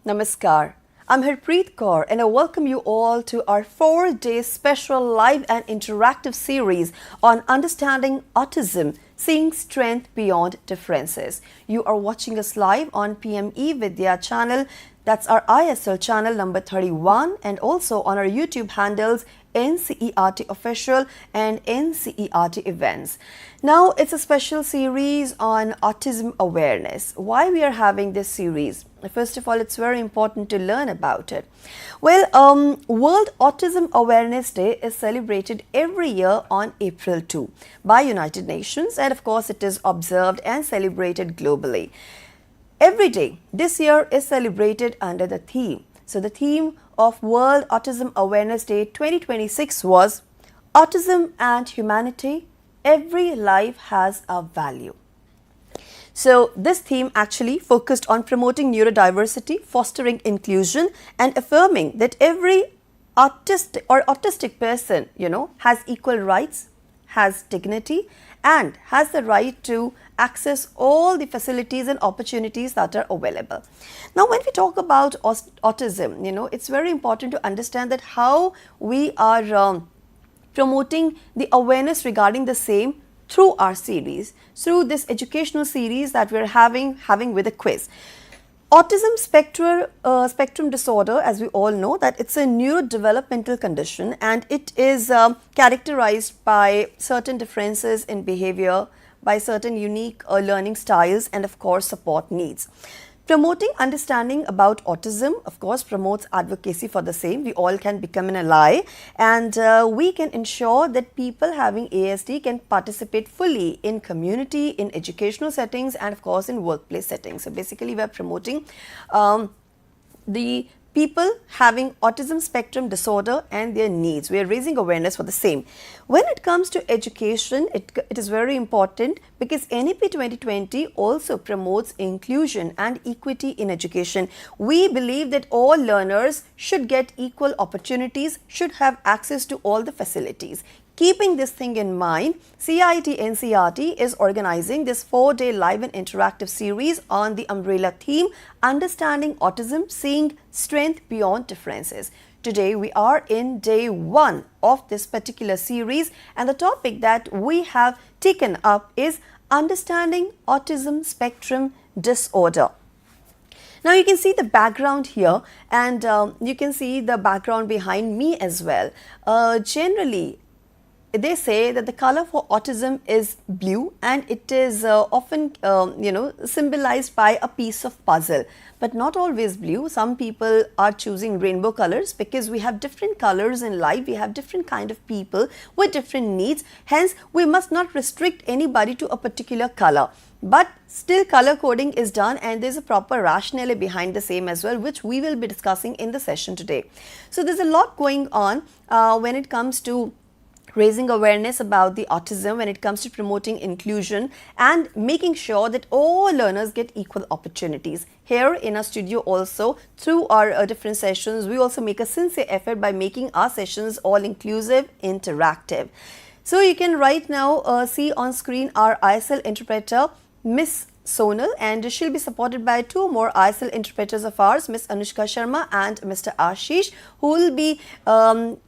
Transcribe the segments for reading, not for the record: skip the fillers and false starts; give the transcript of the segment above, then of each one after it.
Namaskar. I'm Harpreet Kaur and I welcome you all to our 4-day special live and interactive series on understanding autism, seeing strength beyond differences. You are watching us live on PME Vidya channel, that's our ISL channel number 31, and also on our YouTube handles NCERT Official and NCERT Events. Now it's a special series on autism awareness. Why we are having this series? First of all, it's very important to learn about it. Well, World Autism Awareness Day is celebrated every year on April 2 by United Nations, and of course it is observed and celebrated globally. Every day this year is celebrated under the theme. So the theme of World Autism Awareness Day 2026 was Autism and Humanity, Every Life Has a Value. So this theme actually focused on promoting neurodiversity, fostering inclusion and affirming that every autistic person, has equal rights, has dignity and has the right to access all the facilities and opportunities that are available. Now, when we talk about autism, it's very important to understand that how we are promoting the awareness regarding the same through our series, through this educational series that we're having with a quiz. Autism spectrum disorder, as we all know, that it's a neurodevelopmental condition and it is characterized by certain differences in behavior, by certain unique learning styles and of course support needs. Promoting understanding about autism, of course, promotes advocacy for the same. We all can become an ally and we can ensure that people having ASD can participate fully in community, in educational settings and of course in workplace settings. So basically we are promoting the people having autism spectrum disorder and their needs. We are raising awareness for the same. When it comes to education, it is very important because NEP 2020 also promotes inclusion and equity in education. We believe that all learners should get equal opportunities, should have access to all the facilities. Keeping this thing in mind, CIT NCERT is organizing this 4-day live and interactive series on the umbrella theme, Understanding Autism, Seeing Strength Beyond Differences. Today we are in day 1 of this particular series and the topic that we have taken up is Understanding Autism Spectrum Disorder. Now you can see the background here and you can see the background behind me as well. Generally, they say that the color for autism is blue and it is often symbolized by a piece of puzzle, but not always blue. Some people are choosing rainbow colors because we have different colors in life, we have different kind of people with different needs, hence we must not restrict anybody to a particular color. But still color coding is done and there's a proper rationale behind the same as well, which we will be discussing in the session today. So there's a lot going on when it comes to raising awareness about the autism, when it comes to promoting inclusion and making sure that all learners get equal opportunities. Here in our studio also, through our different sessions, we also make a sincere effort by making our sessions all inclusive, interactive. So you can right now see on screen our ISL interpreter, Miss Sonal, and she'll be supported by 2 more ISL interpreters of ours, Miss Anushka Sharma and Mr. Ashish, who will be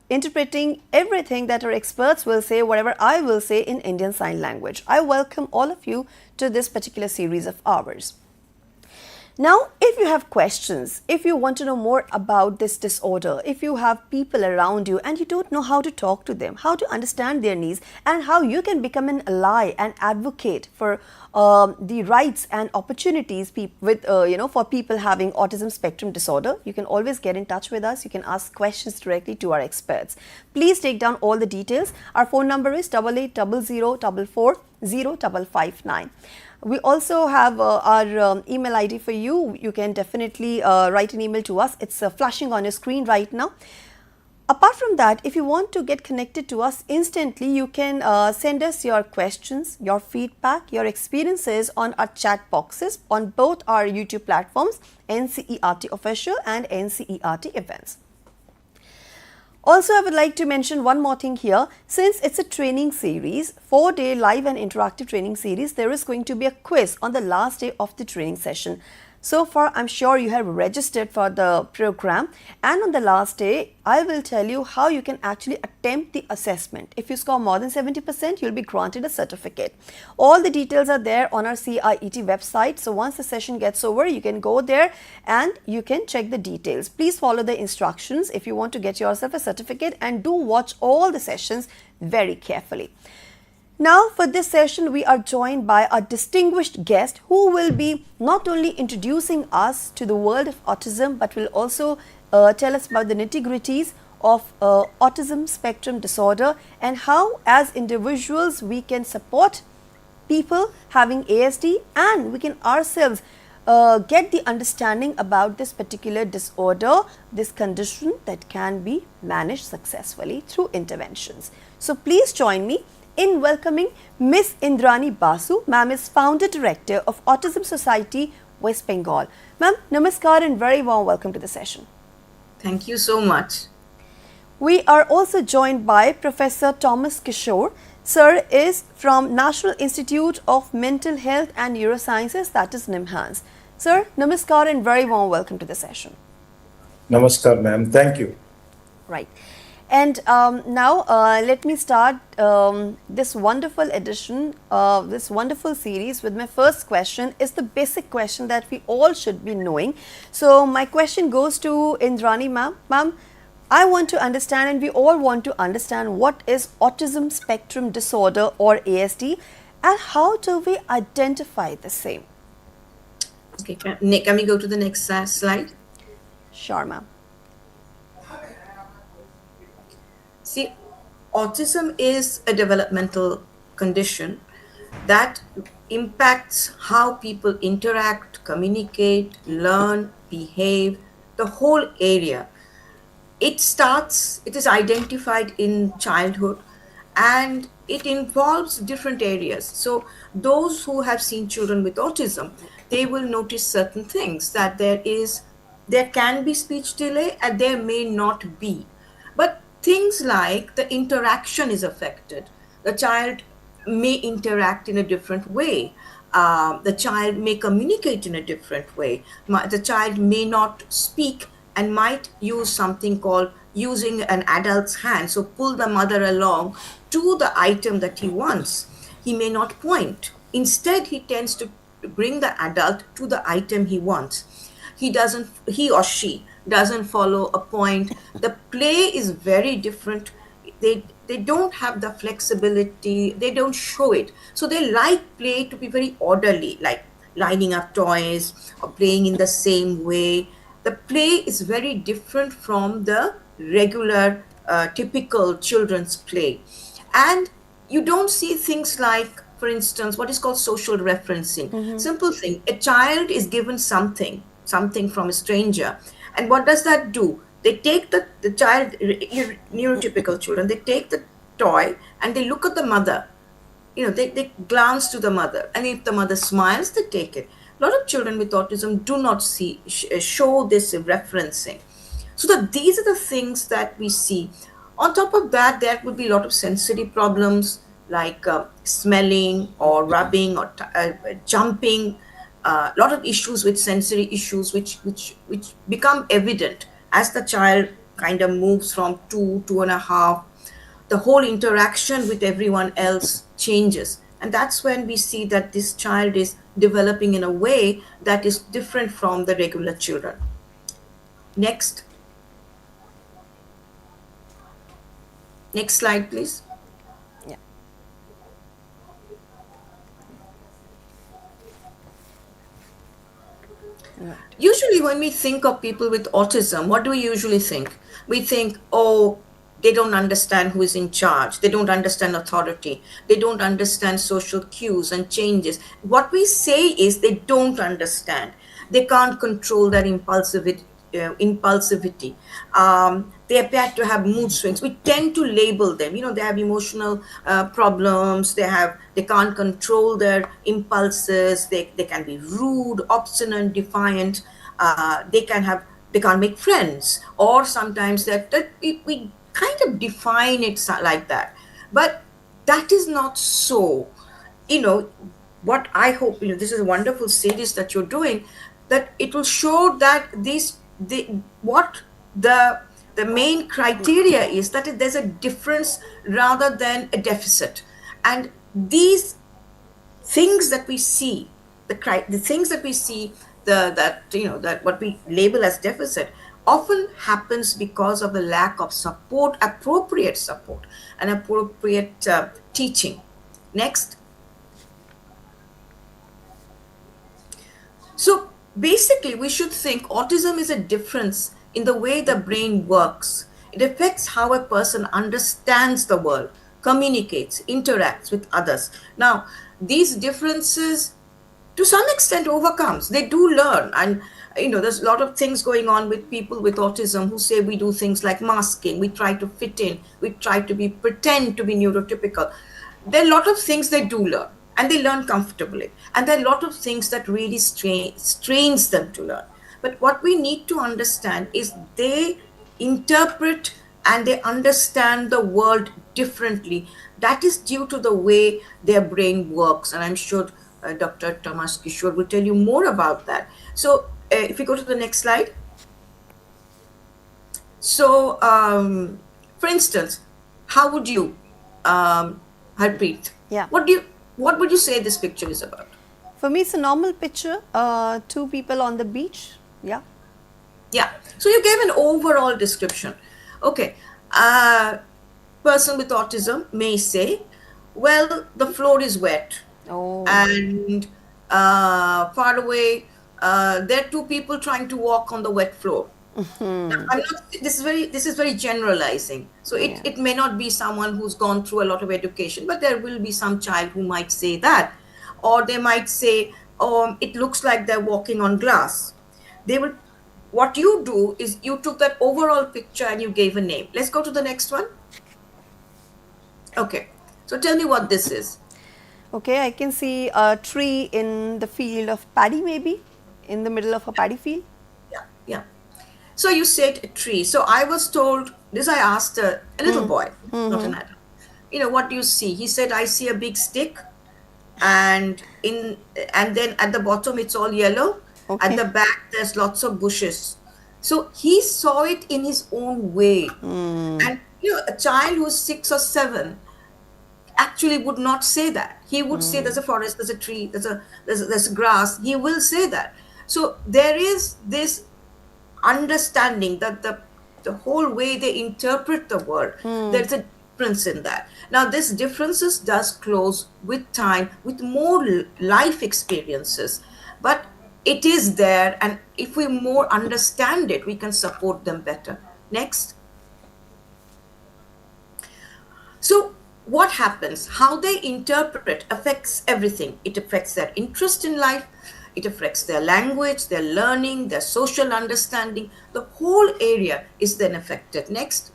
interpreting everything that our experts will say, whatever I will say in Indian Sign Language. I welcome all of you to this particular series of ours. Now, if you have questions, if you want to know more about this disorder, if you have people around you and you don't know how to talk to them, how to understand their needs and how you can become an ally and advocate for the rights and opportunities for people having autism spectrum disorder, you can always get in touch with us. You can ask questions directly to our experts. Please take down all the details. Our phone number is 8800440559. We also have our email ID for you. You can definitely write an email to us. It's flashing on your screen right now. Apart from that, if you want to get connected to us instantly, you can send us your questions, your feedback, your experiences on our chat boxes on both our YouTube platforms, NCERT Official and NCERT Events. Also, I would like to mention one more thing here. Since it's a training series, 4-day live and interactive training series, there is going to be a quiz on the last day of the training session. So far, I'm sure you have registered for the program, and on the last day, I will tell you how you can actually attempt the assessment. If you score more than 70%, you'll be granted a certificate. All the details are there on our CIET website. So once the session gets over, you can go there and you can check the details. Please follow the instructions if you want to get yourself a certificate, and do watch all the sessions very carefully. Now, for this session, we are joined by a distinguished guest who will be not only introducing us to the world of autism, but will also tell us about the nitty-gritties of autism spectrum disorder and how, as individuals, we can support people having ASD, and we can ourselves get the understanding about this particular disorder, this condition that can be managed successfully through interventions. So, please join me in welcoming Miss Indrani Basu. Ma'am is founder director of Autism Society, West Bengal. Ma'am, namaskar and very warm welcome to the session. Thank you so much. We are also joined by Professor Thomas Kishore. Sir is from National Institute of Mental Health and Neurosciences, that is NIMHANS. Sir, namaskar and very warm welcome to the session. Namaskar, ma'am. Thank you. Right. And now let me start this wonderful edition, this wonderful series with my first question. Is the basic question that we all should be knowing. So my question goes to Indrani ma'am. Ma'am, I want to understand, and we all want to understand, what is autism spectrum disorder or ASD, and how do we identify the same? Okay, can we go to the next slide? Sure, ma'am. See, autism is a developmental condition that impacts how people interact, communicate, learn, behave, the whole area. It is identified in childhood, and it involves different areas. So those who have seen children with autism, they will notice certain things, that there can be speech delay and there may not be. But things like the interaction is affected. The child may interact in a different way. The child may communicate in a different way. The child may not speak and might use something called using an adult's hand. So pull the mother along to the item that he wants. He may not point. Instead, he tends to bring the adult to the item he wants. He or she doesn't follow a point. The play is very different. They don't have the flexibility. They don't show it. So they like play to be very orderly, like lining up toys or playing in the same way. The play is very different from the regular, typical children's play. And you don't see things like, for instance, what is called social referencing. Mm-hmm. Simple thing. A child is given something from a stranger. And what does that do? They take the child, neurotypical children, they take the toy and they look at the mother. They glance to the mother. And if the mother smiles, they take it. A lot of children with autism do not show this referencing. So these are the things that we see. On top of that, there would be a lot of sensory problems like smelling or rubbing or jumping. A lot of issues with sensory issues which become evident as the child kind of moves from 2.5. The whole interaction with everyone else changes. And that's when we see that this child is developing in a way that is different from the regular children. Next. Next slide, please. Yeah. Right. Usually when we think of people with autism, what do we usually think? We think, oh, they don't understand who is in charge. They don't understand authority. They don't understand social cues and changes. What we say is they don't understand. They can't control their impulsivity. They appear to have mood swings. We tend to label them. They have emotional problems. They can't control their impulses. They can be rude, obstinate, defiant. They can't make friends. Or sometimes we kind of define it like that. But that is not so. What I hope, this is a wonderful series that you're doing. that it will show that what the main criteria is that there's a difference rather than a deficit. And these things that we see, the things that we see, that what we label as deficit, often happens because of the lack of support, appropriate support, and appropriate teaching. Next. So basically, we should think autism is a difference in the way the brain works. It affects how a person understands the world, communicates, interacts with others. Now, these differences to some extent overcomes. They do learn. And there's a lot of things going on with people with autism who say we do things like masking, we try to fit in, we try to pretend to be neurotypical. There are a lot of things they do learn, and they learn comfortably. And there are a lot of things that really strains them to learn. But what we need to understand is they interpret and they understand the world differently. That is due to the way their brain works. And I'm sure Dr. Thomas Kishore will tell you more about that. So if we go to the next slide. So, for instance, how would you, Harpreet, Yeah. what would you say this picture is about? For me, it's a normal picture. Two people on the beach. Yeah. Yeah. So you gave an overall description. Okay. Person with autism may say, well, the floor is wet. Oh. And far away, there are two people trying to walk on the wet floor. Now, this is very generalizing. So it may not be someone who's gone through a lot of education, but there will be some child who might say that. Or they might say, it looks like they're walking on glass. What you do is you took that overall picture and you gave a name. Let's go to the next one. Okay. So tell me what this is. Okay, I can see a tree in the field of paddy, maybe in the middle of a paddy field. Yeah. So you said a tree. So I was told this. I asked a little boy, not an adult. What do you see? He said, I see a big stick, and then at the bottom it's all yellow. Okay. At the back there's lots of bushes. So he saw it in his own way. And a child who's 6 or 7 actually would not say that. He would say there's a forest, there's a tree, there's grass. He will say that. So there is this understanding that the whole way they interpret the world, there's a difference in that. Now, this differences does close with time, with more life experiences, but it is there, and if we more understand it, we can support them better. Next. So what happens? How they interpret affects everything. It affects their interest in life. It affects their language, their learning, their social understanding. The whole area is then affected. Next.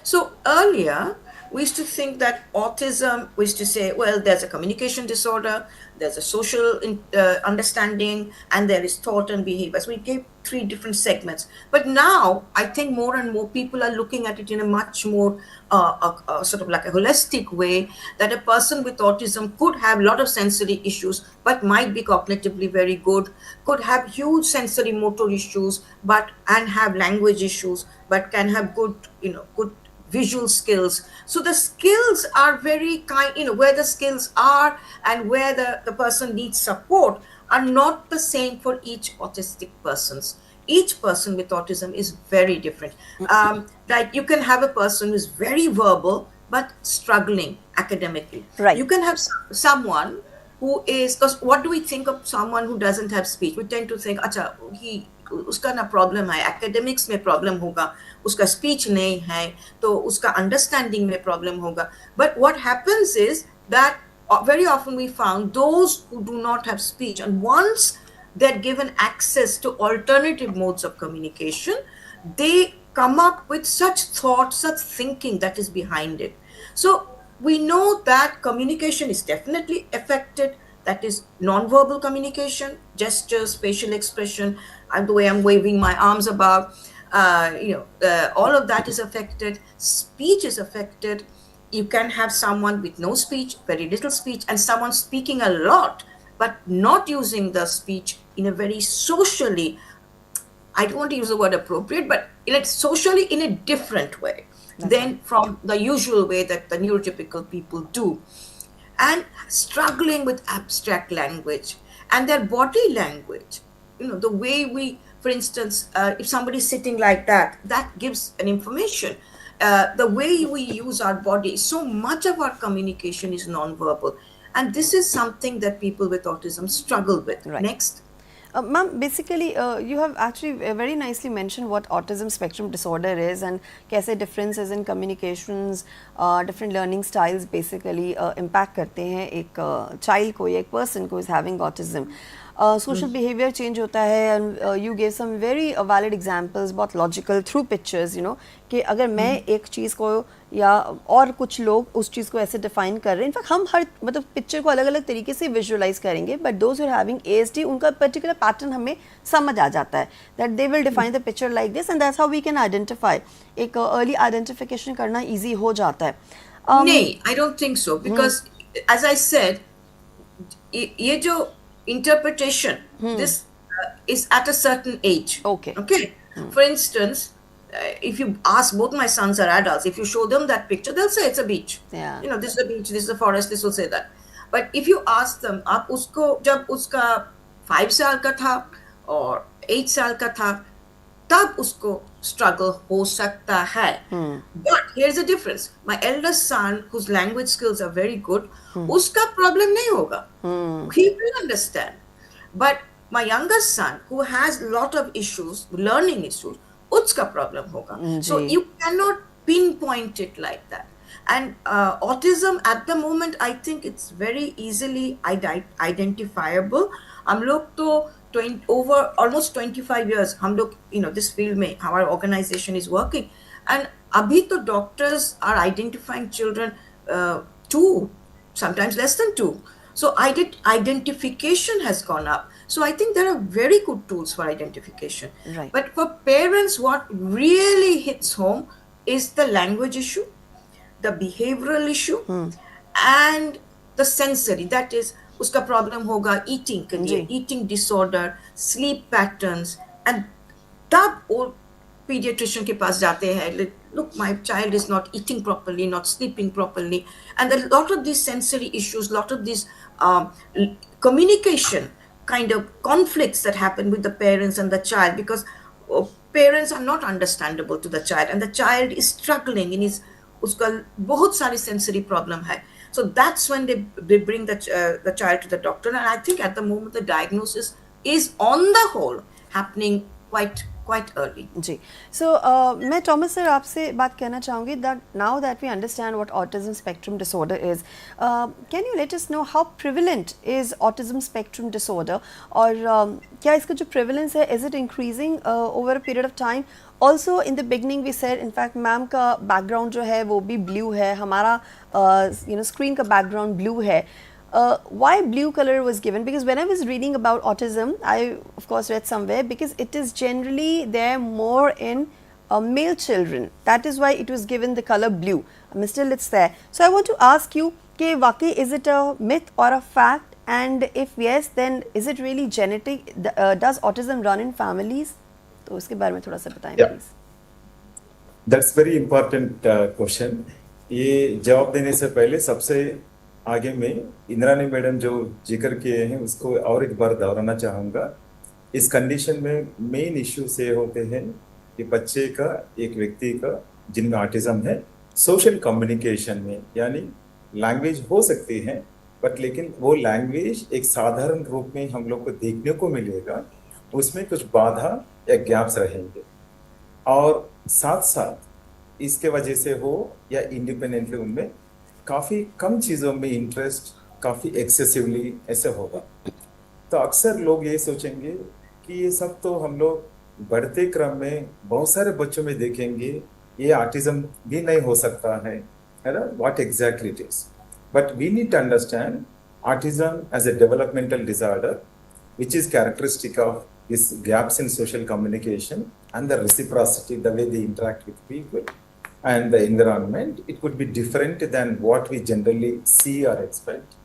So earlier, we used to think that autism, we used to say, well, there's a communication disorder, there's a social understanding, and there is thought and behavior. So we gave 3 different segments. But now, I think more and more people are looking at it in a much more sort of like a holistic way, that a person with autism could have a lot of sensory issues, but might be cognitively very good, could have huge sensory motor issues, and have language issues, but can have good visual skills. So the skills are very where the skills are and where the person needs support are not the same for each autistic persons. Each person with autism is very different. Like you can have a person who is very verbal but struggling academically. Right. You can have someone who is, because what do we think of someone who doesn't have speech? We tend to think, acha, उसका ना problem है, academics में problem होगा, उसका speech नहीं है, तो उसका अंडरस्टैंडिंग में प्रॉब्लम होगा. But what happens is that very often we found those who do not have speech, and once they're given access to alternative modes of communication, they come up with such thought, such thinking that is behind it. So we know that communication is definitely affected. That is non-verbal communication, gestures, facial expression, and the way I'm waving my arms about, all of that is affected. Speech is affected. you can have someone with no speech, very little speech, and someone speaking a lot, but not using the speech in a very socially, I don't want to use the word appropriate, but socially in a different way than from the usual way that the neurotypical people do. And struggling with abstract language and their body language. The way we, for instance, if somebody's sitting like that, that gives an information. The way we use our body, so much of our communication is nonverbal. And this is something that people with autism struggle with. Right. Next. Ma'am, basically, you have actually very nicely mentioned what autism spectrum disorder is and कैसे differences in communications, different learning styles basically impact करते हैं एक child को या एक person को is having autism. Social behavior change होता है and you gave some very valid examples, बहुत logical through pictures, you know, कि अगर मैं एक चीज़ को या और कुछ लोग उस चीज़ को ऐसे डिफाइन कर रहे हैं, इनफैक्ट हम हर मतलब पिक्चर को अलग अलग तरीके से विजुअलाइज करेंगे, but those who are having ASD उनका पर्टिकुलर पैटर्न हमें समझ आ जाता है that they will define the picture like this and that's how we can identify. एक अर्ली आइडेंटिफिकेशन करना ईजी हो जाता है. नहीं, I don't think so, because as I said, ये जो interpretation, this is at a certain age. Okay. For instance, if you ask, both my sons are adults, if you show them that picture, they'll say it's a beach. Yeah. This is a beach, this is a forest, this will say that. But if you ask them, आप उसको जब उसका 5 साल का था और 8 साल का था, तब उसको struggle हो सकता है. But here's the difference. My eldest son, whose language skills are very good, उसका problem नहीं होगा. He will understand. But my youngest son, who has lot of issues, learning issues, उसका problem होगा. So you cannot pinpoint it like that. And autism at the moment, I think it's very easily identifiable. हम लोग तो over almost 25 years हम लोग this field में our organization is working, and अभी तो doctors are identifying children 2, sometimes less than 2. So identification has gone up. So I think there are very good tools for identification. Right. But for parents, what really hits home is the language issue, the behavioral issue, and the sensory. That is, uska problem hoga eating ke liye, eating disorder, sleep patterns, and tab wo pediatrician ke paas jate hain. Look, my child is not eating properly, not sleeping properly, and a lot of these sensory issues, lot of these communication kind of conflicts that happen with the parents and the child, because parents are not understandable to the child, and the child is struggling in his uska bahut sari sensory problem hai. So that's when they bring the child to the doctor, and I think at the moment the diagnosis is on the whole happening quite early. Ji. So मैं Thomas sir आपसे बात करना चाहूँगी that now that we understand what autism spectrum disorder is, can you let us know how prevalent is autism spectrum disorder, और क्या इसका जो prevalence है, is it increasing over a period of time? Also in the beginning we said, in fact ma'am का background जो है वो भी blue है, हमारा screen का background blue है. Why blue color was given? Because when I was reading about autism, I of course read somewhere, because it is generally there more in male children. That is why it was given the color blue. Still it's there. So I want to ask you, कि वाकई is it a myth or a fact? And if yes, then is it really genetic? Does autism run in families? तो उसके बारे में थोड़ा सा बताएं please. That's very important question. ये जवाब देने से पहले सबसे आगे में इंद्रानी मैडम जो जिक्र किए हैं उसको और एक बार दोहराना चाहूँगा. इस कंडीशन में मेन इश्यू से होते हैं कि बच्चे का, एक व्यक्ति का जिनमें ऑटिज्म है, सोशल कम्युनिकेशन में, यानी लैंग्वेज हो सकती है बट लेकिन वो लैंग्वेज एक साधारण रूप में हम लोग को देखने को मिलेगा, उसमें कुछ बाधा या गैप्स रहेंगे, और साथ साथ इसके वजह से हो या इंडिपेंडेंटली उनमें काफ़ी कम चीज़ों में इंटरेस्ट काफ़ी एक्सेसिवली ऐसे होगा. तो अक्सर लोग ये सोचेंगे कि ये सब तो हम लोग बढ़ते क्रम में बहुत सारे बच्चों में देखेंगे, ये ऑटिज्म भी नहीं हो सकता है ना, what exactly it is. But we need to understand autism as a developmental disorder which is characteristic of these gaps in social communication and the reciprocity, the way they interact with people. and the environment, it could be different than what we generally see or expect.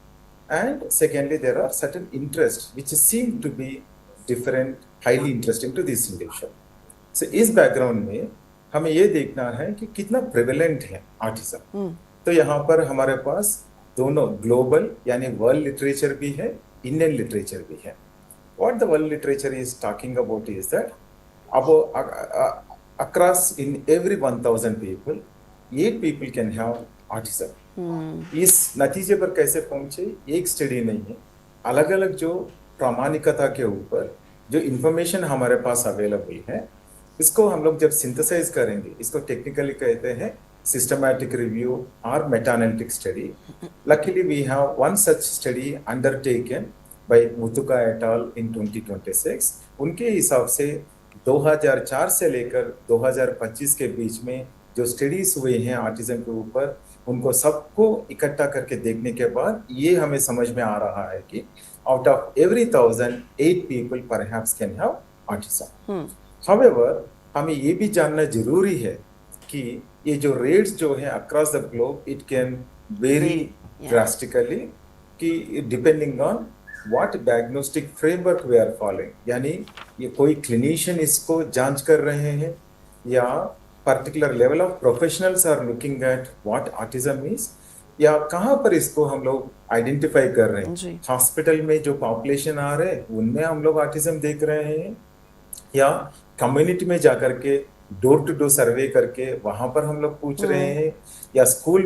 And secondly, there are certain interests which seem to be different, highly interesting to this individual. So इस background में हमें ये देखना है कि कितना prevalent है autism. तो यहाँ पर हमारे पास दोनों ग्लोबल यानी वर्ल्ड लिटरेचर भी है, इंडियन लिटरेचर भी है। What the world literature is talking about is that about across in every 1,000 people, 8 people can have autism. इस नतीजे पर कैसे पहुंचे, एक स्टडी नहीं है, अलग अलग जो प्रामाणिकता के ऊपर जो इंफॉर्मेशन हमारे पास अवेलेबल है, इसको हम लोग जब सिंथेसाइज करेंगे, इसको टेक्निकली कहते हैं सिस्टमैटिक रिव्यू और meta analytic study. Luckily we have one such study undertaken by Mutuka et al in 2026। उनके हिसाब से 2004 से लेकर 2025 के बीच में जो स्टडीज हुए हैं ऑटिज्म के ऊपर, उनको सबको इकट्ठा करके देखने के बाद ये हमें समझ में आ रहा है कि out of every 1,000 8 people perhaps can have autism. However हमें ये भी जानना जरूरी है कि ये जो रेट्स जो है across the globe, it can very drastically कि depending on what diagnostic framework we are following. यानी ये कोई क्लिनिशियन इसको जांच कर रहे हैं या particular level of professionals are looking at what autism is, या कहाँ पर इसको हम लोग आइडेंटिफाई कर रहे हैं। हॉस्पिटल में जो पॉपुलेशन आ रहे हैं उनमें हम लोग ऑटिज्म देख रहे हैं, या कम्युनिटी में जाकर के डोर टू डोर सर्वे करके वहां पर हम लोग पूछ रहे हैं, या स्कूल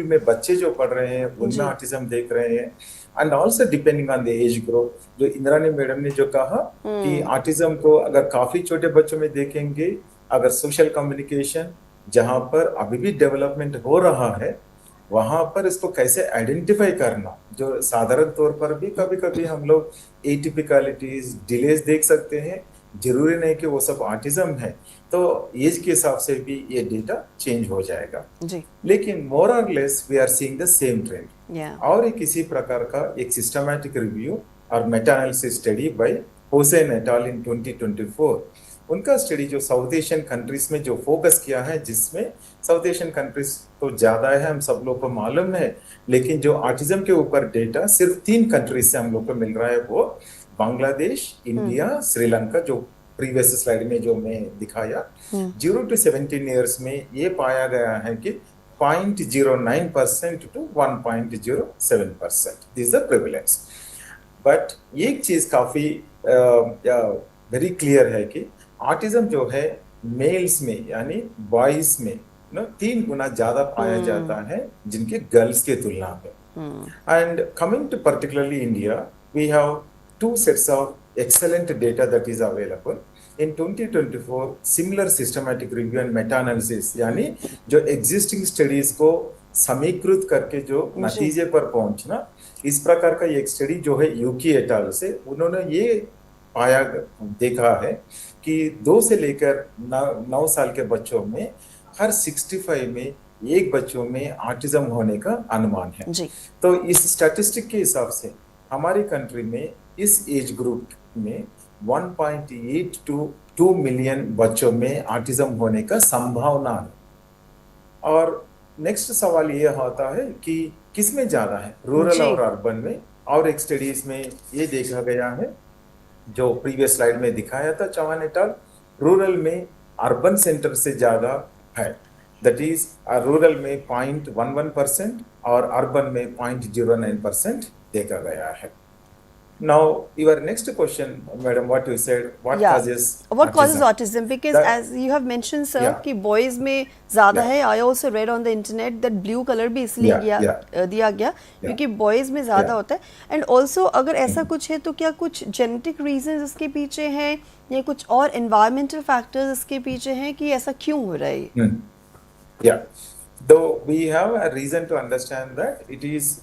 में बच्चे जो पढ़ रहे हैं उनमें ऑटिज्म देख रहे हैं। And also depending on the age group, जो इंद्रानी मैडम ने जो कहा कि ऑटिज्म को अगर काफी छोटे बच्चों में देखेंगे, अगर सोशल कम्युनिकेशन जहां पर अभी भी डेवलपमेंट हो रहा है, वहां पर इसको कैसे आइडेंटिफाई करना, जो साधारण तौर पर भी कभी कभी हम लोग एटिपिकलिटीज डिलेज देख सकते हैं, जरूरी नहीं कि वो सब ऑटिज्म है, तो एज के हिसाब से भी ये डेटा चेंज हो जाएगा जी। लेकिन मोर और less we are seeing the same trend. और एक इसी प्रकार का एक सिस्टमैटिक रिव्यू और meta analysis study by Hussain et al in 2024। उनका स्टडी जो साउथ एशियन कंट्रीज में जो फोकस किया है, जिसमें साउथ एशियन कंट्रीज तो ज्यादा है, हम सब लोग को मालूम है, लेकिन जो ऑटिज्म के ऊपर डेटा सिर्फ 3 कंट्रीज से हम लोग को मिल रहा है, वो बांग्लादेश, इंडिया, श्रीलंका, जो प्रीवियस स्लाइड में जो मैं दिखाया। 0 to 17 ईयर्स में ये पाया गया है कि 0.09% to 1.07%, this is the prevalence. But एक चीज काफी वेरी क्लियर है कि ऑटिज्म जो है मेल्स में यानी बॉयज में 3 गुना ज्यादा पाया जाता है जिनके गर्ल्स के तुलना में। And coming to particularly India, we have 2 sets of excellent data that is available. In 2024, similar systematic review and meta-analysis, यानी जो existing studies को समीकृत करके जो नतीजे पर पहुंचना, इस प्रकार का एक स्टडी जो है यूकी एट अल से, उन्होंने ये देखा है कि 2 से लेकर 9 साल के बच्चों में हर 65 में एक बच्चों में ऑटिज्म होने का अनुमान है जी। तो इस स्टैटिस्टिक के हिसाब से हमारी कंट्री में इस एज ग्रुप में 1.8 to 2 मिलियन बच्चों में ऑटिज्म होने का संभावना है। और नेक्स्ट सवाल ये होता है कि किसमें ज्यादा है, रूरल और अर्बन में। और एक स्टडीज में ये देखा गया है, जो प्रीवियस स्लाइड में दिखाया था चौहान एट अल, रूरल में अर्बन सेंटर से ज्यादा है, दैट इज रूरल में 0.11% और अर्बन में 0.09% देखा गया है। Now, your next question, madam, what you said, what causes autism? Because as you have mentioned, sir, कि boys में ज़्यादा है. I also read on the internet that blue color भी इसलिए दिया गया क्योंकि boys में ज़्यादा होता है. And also अगर ऐसा कुछ है तो क्या कुछ genetic reasons इसके पीछे हैं या कुछ और environmental factors इसके पीछे हैं कि ऐसा क्यों हो रहा है? Yeah, though we have a reason to understand that it is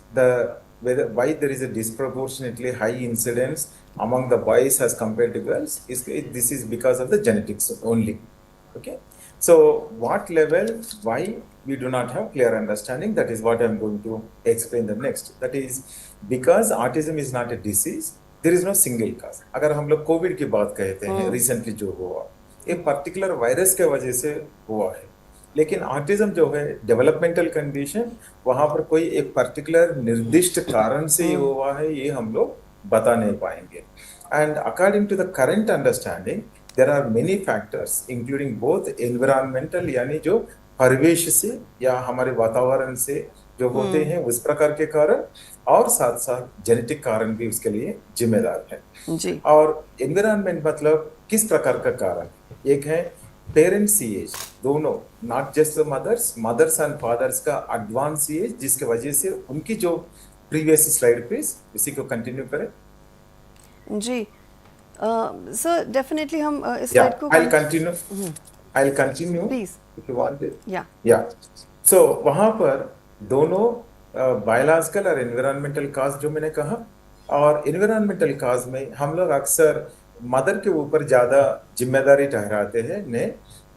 why there is a disproportionately high incidence among the boys as compared to girls, this is because of the genetics only. Okay, so what level, why we do not have clear understanding, that is what I am going to explain the next. That is because autism is not a disease, there is no single cause. अगर हम लोग Covid की बात कहते हैं, recently जो हुआ, एक पर्टिकुलर वायरस के वजह से हुआ है, लेकिन ऑटिज्म जो है डेवलपमेंटल कंडीशन, वहां पर कोई एक पर्टिकुलर निर्दिष्ट कारण से ये हुआ है ये हम लोग बता नहीं पाएंगे. And according to the current understanding there are many factors including both environmental यानी जो परिवेश से या हमारे वातावरण से जो होते हैं उस प्रकार के कारण, और साथ साथ जेनेटिक कारण भी उसके लिए जिम्मेदार है. जी. और एनवायरमेंट मतलब किस प्रकार का कारण, एक है पेरेंट्स एज, दोनों not just mothers and fathers का एडवांस एज, जिसके वजह से उनकी जो प्रीवियस स्लाइड प्लीज इसी को कंटिन्यू करें. जी सर डेफिनेटली हम इस या स्लाइड को I continue please. If you want it. या या सो वहां पर दोनों बायोलॉजिकल और एनवायरमेंटल काज जो मैंने कहा, और एनवायरमेंटल काज में हम लोग अक्सर मदर के ऊपर ज्यादा जिम्मेदारी ठहराते हैं ने.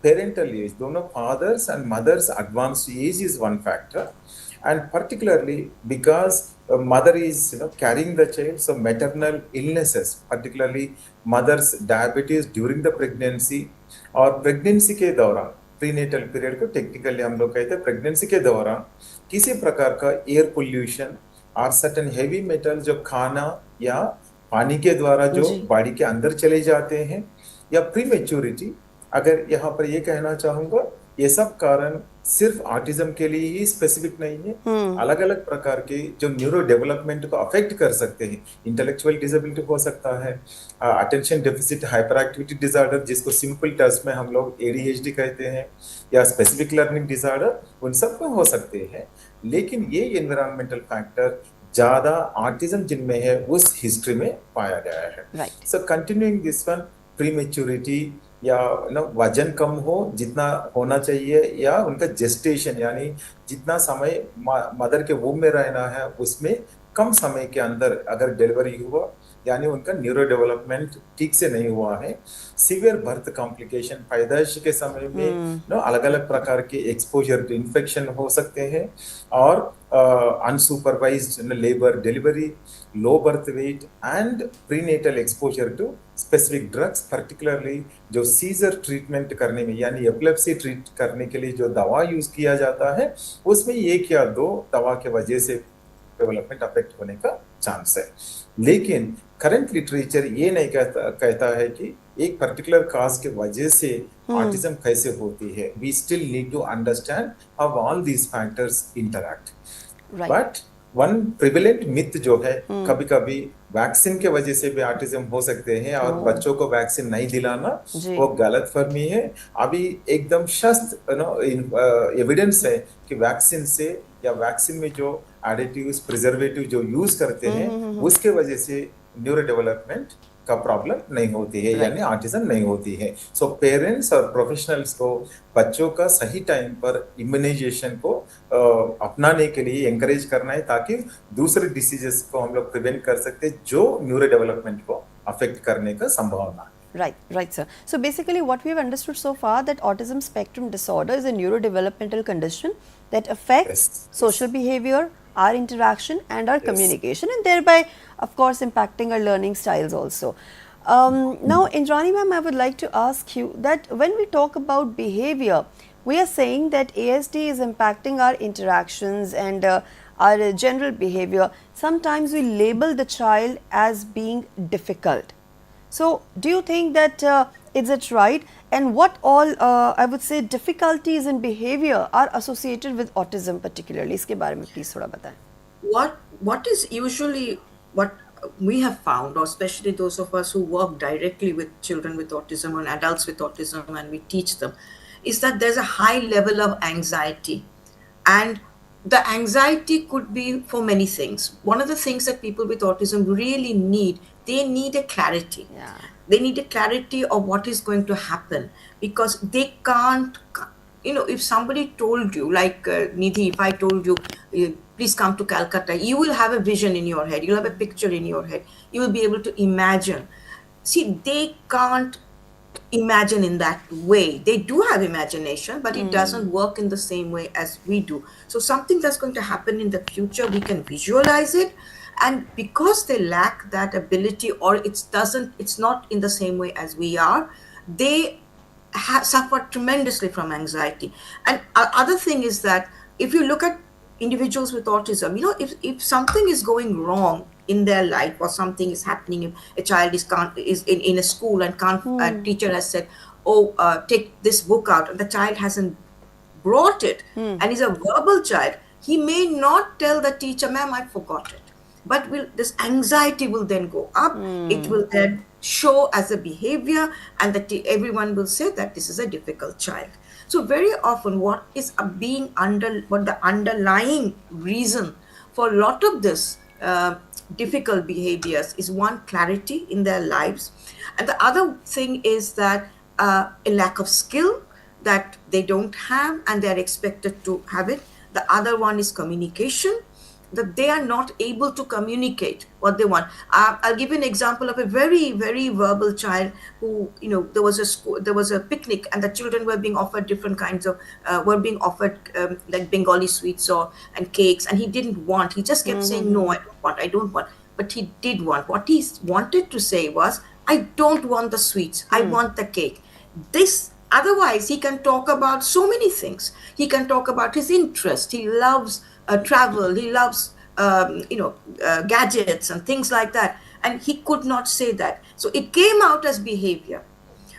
पेरेंटल एज, दोनों fathers and mothers advanced age is one factor, and particularly because mother is carrying the child, so maternal illnesses, particularly mother's diabetes during the pregnancy और प्रेगनेंसी के दौरान, प्रीनेटल पीरियड को टेक्निकली हम लोग कहते हैं, pregnancy के दौरान किसी प्रकार का एयर पोल्यूशन और सर्टेन हेवी मेटल जो खाना या पानी के द्वारा जो बॉडी के अंदर चले जाते हैं, या प्रीमेच्योरिटी. अगर यहाँ पर ये कहना चाहूंगा, ये सब कारण सिर्फ ऑटिज्म के लिए ही स्पेसिफिक नहीं है. अलग अलग प्रकार के जो न्यूरो डेवलपमेंट को अफेक्ट कर सकते हैं, इंटेलेक्चुअल डिसेबिलिटी हो सकता है, attention deficit hyper activity disorder जिसको सिंपल टर्म्स में हम लोग एडीएचडी कहते हैं, या स्पेसिफिक लर्निंग डिसऑर्डर, उन सब में हो सकते हैं. लेकिन ये एनवायरमेंटल फैक्टर ज्यादा ऑटिज्म जिनमें है उस हिस्ट्री में पाया गया है. सो कंटिन्यूइंग दिस वन, प्रीमेच्योरिटी या वजन कम हो जितना होना चाहिए, या उनका जेस्टेशन यानी जितना समय मदर के वूम में रहना है उसमें कम समय के अंदर अगर डिलीवरी हुआ, यानी उनका न्यूरो डेवलपमेंट ठीक से नहीं हुआ है. सीवियर बर्थ कॉम्प्लिकेशन, पैदाइश के समय में अलग अलग प्रकार के एक्सपोजर टू इन्फेक्शन हो सकते हैं, और unsupervised labour delivery, low birth weight and prenatal exposure to specific drugs, particularly जो सीजर ट्रीटमेंट करने में यानी एपिलेप्सी ट्रीट करने के लिए जो दवा यूज किया जाता है उसमें एक या दो दवा के वजह से डेवलपमेंट अफेक्ट होने का चांस है. लेकिन करंट लिटरेचर ये नहीं कहता है कि एक पर्टिकुलर काज के वजह से ऑटिज्म कैसे होती है. We still need to understand how all these factors interact. But one prevalent myth जो है, कभी कभी वैक्सीन के वजह से भी ऑटिज्म हो सकते हैं और बच्चों को वैक्सीन नहीं दिलाना वो गलत फहमी है. अभी एकदम शस्त एविडेंस है कि वैक्सीन से या वैक्सीन में जो एडिटिव्स प्रिजर्वेटिव जो यूज करते हैं उसके वजह से न्यूरो डेवलपमेंट का प्रॉब्लम नहीं होती है, यानी ऑटिज्म नहीं होती है. सो पेरेंट्स और प्रोफेशनल्स को बच्चों का सही टाइम पर इम्यूनाइजेशन को अपनाने के लिए एंकरेज करना है, ताकि दूसरे डिसीजेस को हम लोग प्रिवेंट कर सकते हैं जो न्यूरो डेवलपमेंट को अफेक्ट करने का संभावना है. Right, sir. So basically what we have understood so far, that autism spectrum disorder is a neurodevelopmental condition that affects social behavior, our interaction and our communication, and thereby of course impacting our learning styles also. Now Indrani ma'am, I would like to ask you that when we talk about behavior, we are saying that ASD is impacting our interactions and our general behavior. Sometimes we label the child as being difficult. So do you think that is it right, and what all I would say difficulties in behavior are associated with autism particularly? इसके बारे में please थोड़ा बताएं. What is usually what we have found, or especially those of us who work directly with children with autism and adults with autism and we teach them, is that there's a high level of anxiety, and the anxiety could be for many things. One of the things that people with autism really need, they need a clarity. They need a clarity of what is going to happen, because they can't, if somebody told you, like Nidhi, if I told you, please come to Calcutta, you will have a vision in your head, you'll have a picture in your head, you will be able to imagine. See, they can't imagine in that way. They do have imagination, but it doesn't work in the same way as we do. So something that's going to happen in the future, we can visualize it, and because they lack that ability, or it's not in the same way as we are, they suffer tremendously from anxiety. And other thing is that if you look at individuals with autism, if something is going wrong in their life, or something is happening, if a child is in a school and can't, a teacher has said, oh, take this book out, and the child hasn't brought it, and is a verbal child, he may not tell the teacher, ma'am, I forgot it. But this anxiety will then go up. It will then show as a behavior, and everyone will say that this is a difficult child. So very often, what is what the underlying reason for a lot of this difficult behaviors is, one, clarity in their lives, and the other thing is that a lack of skill that they don't have and they are expected to have it. The other one is communication, that they are not able to communicate what they want. I'll give you an example of a very, very verbal child who, there was a picnic, and the children were being offered different kinds of, like Bengali sweets and cakes, and he didn't want. He just kept saying, no, I don't want. But he did want. What he wanted to say was, I don't want the sweets. I want the cake. Otherwise, he can talk about so many things. He can talk about his interest. He loves travel. He loves, gadgets and things like that. And he could not say that. So it came out as behavior.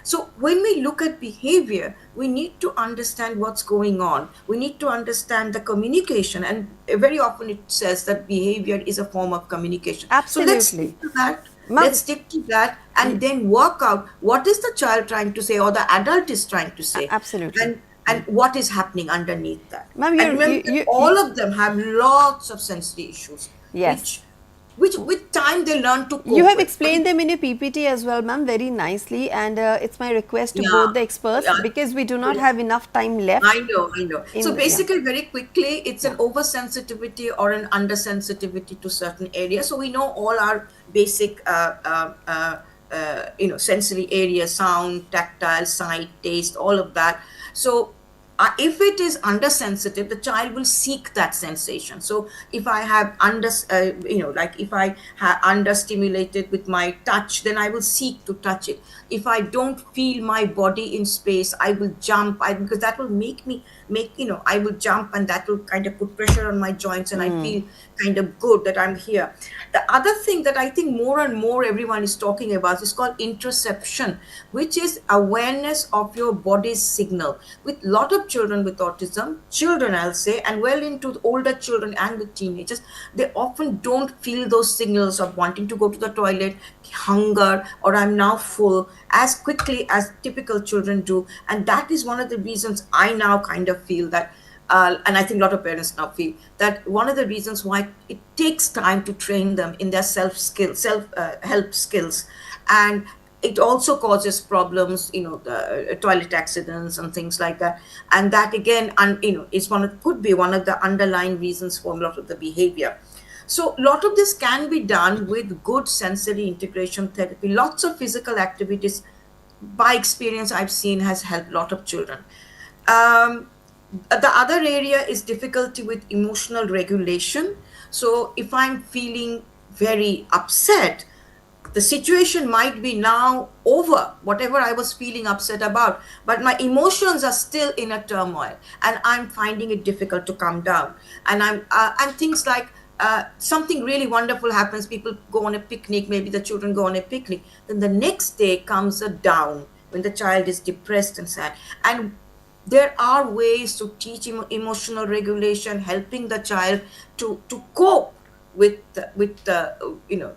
So when we look at behavior, we need to understand what's going on. We need to understand the communication. And very often it says that behavior is a form of communication. Absolutely. So let's stick to that. Let's stick to that, and then work out what is the child trying to say, or the adult is trying to say. Absolutely. And what is happening underneath that. Ma'am, and remember, all of them have lots of sensory issues. Yes. Which with time they learn to cope You have with. explained them in your PPT as well, ma'am, very nicely, and it's my request to both the experts, because we do not have enough time left. I know. So basically, very quickly, it's an oversensitivity or an undersensitivity to certain areas. So we know all our basic, sensory areas: sound, tactile, sight, taste, all of that. So if it is undersensitive, the child will seek that sensation. So if I have if I have understimulated with my touch, then I will seek to touch it. If I don't feel my body in space, I will jump. Because that will I will jump, and that will kind of put pressure on my joints, and I feel kind of good that I'm here. The other thing that I think more and more everyone is talking about is called interoception, which is awareness of your body's signal. With a lot of children with autism, I'll say, and well into older children and with teenagers, they often don't feel those signals of wanting to go to the toilet, hunger, or I'm now full, as quickly as typical children do. And that is one of the reasons I now kind of feel that, and I think a lot of parents now feel that one of the reasons why it takes time to train them in their self-help skills. And it also causes problems, the toilet accidents and things like that. And that again, could be one of the underlying reasons for a lot of the behavior. So a lot of this can be done with good sensory integration therapy. Lots of physical activities, by experience I've seen, has helped a lot of children. The other area is difficulty with emotional regulation. So if I'm feeling very upset, the situation might be now over, whatever I was feeling upset about, but my emotions are still in a turmoil, and I'm finding it difficult to calm down. And and things like something really wonderful happens, people go on a picnic, maybe the children go on a picnic, then the next day comes a down when the child is depressed and sad. And there are ways to teach emotional regulation, helping the child to cope with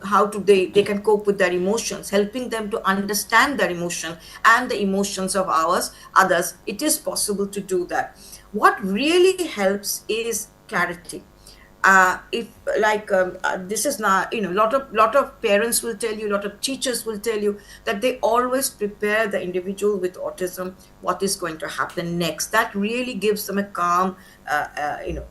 how they can cope with their emotions, helping them to understand their emotion and the emotions of others. It is possible to do that. What really helps is clarity. This is not, lot of parents will tell you, lot of teachers will tell you that they always prepare the individual with autism what is going to happen next. That really gives them a calm